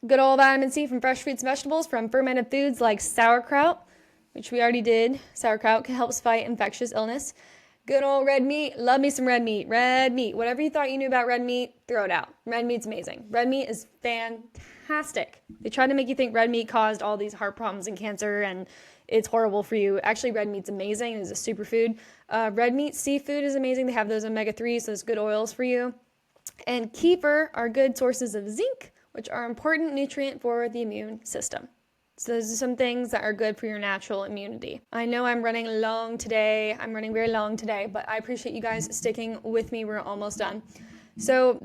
Good old vitamin C from fresh fruits and vegetables, from fermented foods like sauerkraut, which we already did. Sauerkraut helps fight infectious illness. Good old red meat. Love me some red meat. Red meat. Whatever you thought you knew about red meat, throw it out. Red meat's amazing. Red meat is fantastic. They try to make you think red meat caused all these heart problems and cancer and it's horrible for you. Actually, red meat's amazing. It's a superfood. Red meat, seafood is amazing. They have those omega-3s, those good oils for you. And kefir are good sources of zinc, which are an important nutrient for the immune system. So those are some things that are good for your natural immunity. I know I'm running long today. I'm running very long today, but I appreciate you guys sticking with me. We're almost done. So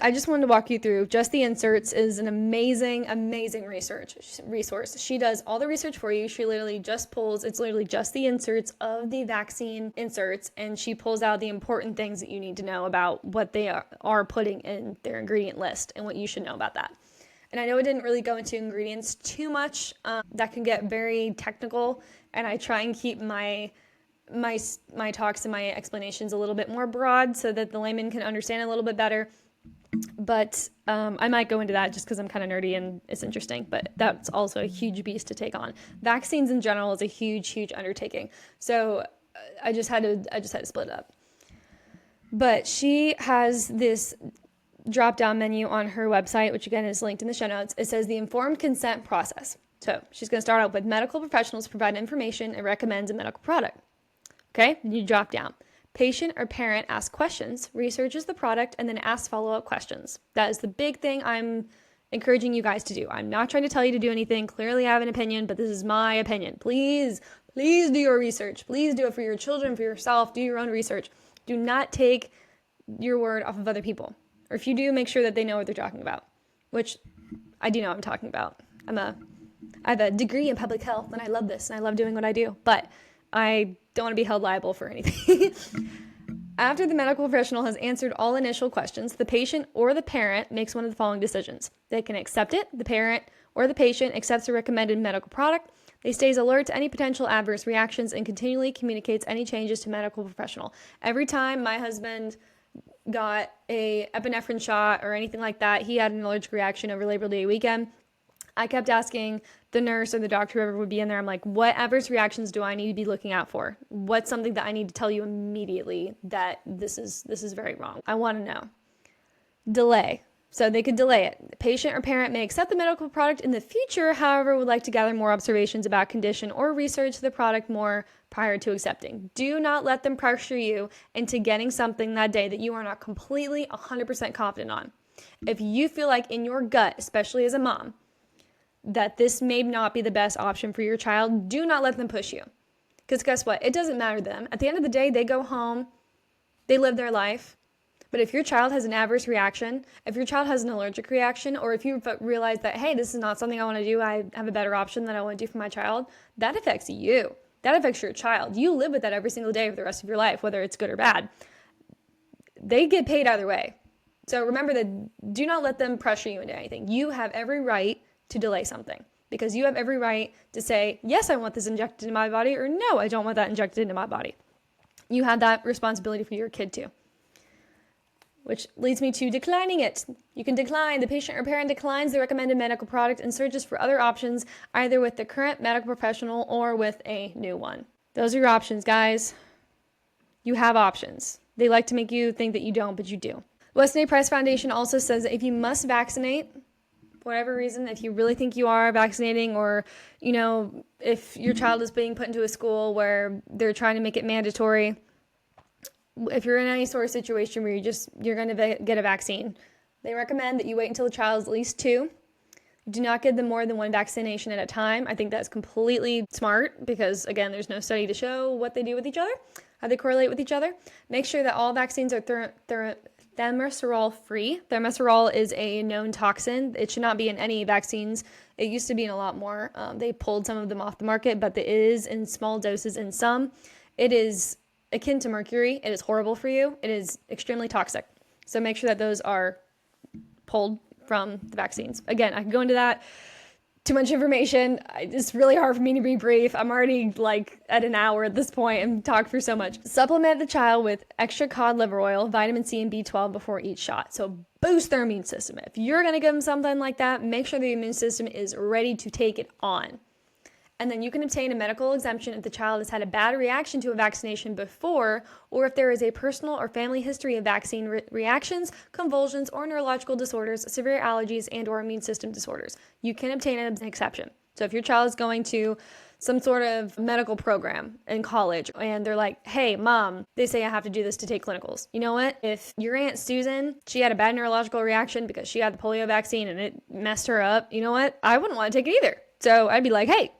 I just wanted to walk you through. Just the Inserts is an amazing, amazing resource. She does all the research for you. She literally just pulls, it's literally just the inserts of the vaccine inserts, and she pulls out the important things that you need to know about what they are putting in their ingredient list and what you should know about that. And I know it didn't really go into ingredients too much. That can get very technical, and I try and keep my talks and my explanations a little bit more broad so that the layman can understand a little bit better. But I might go into that just because I'm kind of nerdy and it's interesting. But that's also a huge beast to take on. Vaccines in general is a huge, huge undertaking. So I just had to split it up. But she has this drop-down menu on her website, which again is linked in the show notes. It says the informed consent process. So she's going to start out with medical professionals provide information and recommends a medical product. Okay, then you drop down. Patient or parent asks questions, researches the product, and then asks follow-up questions. That is the big thing I'm encouraging you guys to do. I'm not trying to tell you to do anything. Clearly I have an opinion, but this is my opinion. Please do your research. Please do it for your children, for yourself. Do your own research. Do not take your word off of other people. Or if you do, make sure that they know what they're talking about, which I do know what I'm talking about. I have a degree in public health, and I love this, and I love doing what I do, but I don't want to be held liable for anything. After the medical professional has answered all initial questions, the patient or the parent makes one of the following decisions. They can accept it. The parent or the patient accepts a recommended medical product. They stays alert to any potential adverse reactions and continually communicates any changes to medical professional. Every time my husband got a epinephrine shot or anything like that, he had an allergic reaction over Labor Day weekend. I kept asking the nurse or the doctor, whoever would be in there, I'm like, what adverse reactions do I need to be looking out for? What's something that I need to tell you immediately that this is very wrong? I want to know. Delay. So they could delay it. The patient or parent may accept the medical product in the future, however, would like to gather more observations about condition or research the product more prior to accepting. Do not let them pressure you into getting something that day that you are not completely 100% confident on. If you feel like in your gut, especially as a mom, that this may not be the best option for your child, do not let them push you. Because guess what? It doesn't matter to them. At the end of the day, they go home, they live their life. But if your child has an adverse reaction, if your child has an allergic reaction, or if you realize that, hey, this is not something I want to do, I have a better option that I want to do for my child, that affects you. That affects your child. You live with that every single day for the rest of your life, whether it's good or bad. They get paid either way. So remember that do not let them pressure you into anything. You have every right to delay something because you have every right to say, yes, I want this injected into my body, or no, I don't want that injected into my body. You have that responsibility for your kid too. Which leads me to declining it. You can decline. The patient or parent declines the recommended medical product and searches for other options, either with the current medical professional or with a new one. Those are your options, guys. You have options. They like to make you think that you don't, but you do. Weston A. Price Foundation also says that if you must vaccinate for whatever reason, if you really think you are vaccinating, or, if your child is being put into a school where they're trying to make it mandatory, if you're in any sort of situation where you're going to get a vaccine, they recommend that you wait until the child is at least 2. Do not give them more than 1 vaccination at a time. I think that's completely smart because, again, there's no study to show what they do with each other, how they correlate with each other. Make sure that all vaccines are thimerosal free. Thimerosal is a known toxin. It should not be in any vaccines. It used to be in a lot more. They pulled some of them off the market, but it is in small doses in some. It is akin to mercury. It is horrible for you. It is extremely toxic. So make sure that those are pulled from the vaccines. Again, I could go into that. Too much information. It's really hard for me to be brief. I'm already at an hour at this point and talk for so much. Supplement the child with extra cod liver oil, vitamin C, and B12 before each shot. So boost their immune system. If you're going to give them something like that, make sure the immune system is ready to take it on. And then you can obtain a medical exemption if the child has had a bad reaction to a vaccination before, or if there is a personal or family history of vaccine reactions, convulsions, or neurological disorders, severe allergies, and or immune system disorders. You can obtain an exception. So if your child is going to some sort of medical program in college and they're like, hey, mom, they say I have to do this to take clinicals. You know what? If your Aunt Susan, she had a bad neurological reaction because she had the polio vaccine and it messed her up, you know what? I wouldn't want to take it either. So I'd be like, hey,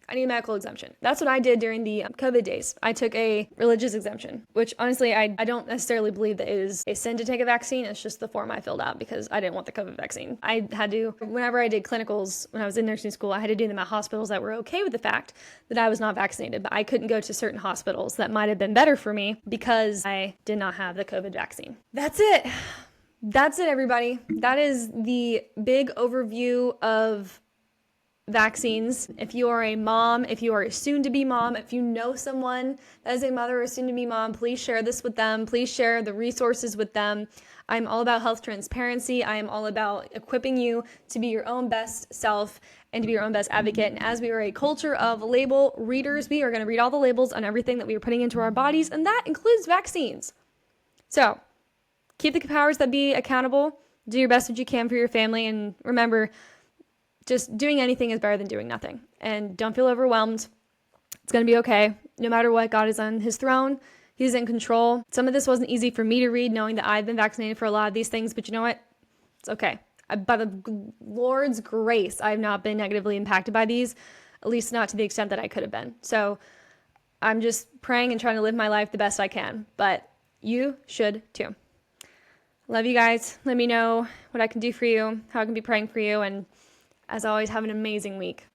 I need a medical exemption. That's what I did during the COVID days. I took a religious exemption, which honestly, I don't necessarily believe that it is a sin to take a vaccine. It's just the form I filled out because I didn't want the COVID vaccine. I had to, whenever I did clinicals when I was in nursing school, I had to do them at hospitals that were okay with the fact that I was not vaccinated, but I couldn't go to certain hospitals that might have been better for me because I did not have the COVID vaccine. That's it. That's it, everybody. That is the big overview of vaccines. If you are a mom, if you are a soon-to-be mom, if you know someone that is a mother or soon-to-be mom, please share this with them. Please share the resources with them. I'm all about health transparency. I am all about equipping you to be your own best self and to be your own best advocate. And as we are a culture of label readers, we are going to read all the labels on everything that we are putting into our bodies, and that includes vaccines. So keep the powers that be accountable. Do your best what you can for your family. And remember, just doing anything is better than doing nothing. And don't feel overwhelmed. It's going to be okay. No matter what, God is on his throne. He's in control. Some of this wasn't easy for me to read, knowing that I've been vaccinated for a lot of these things. But you know what? It's okay. By the Lord's grace, I have not been negatively impacted by these, at least not to the extent that I could have been. So I'm just praying and trying to live my life the best I can. But you should too. Love you guys. Let me know what I can do for you, how I can be praying for you. And as always, have an amazing week.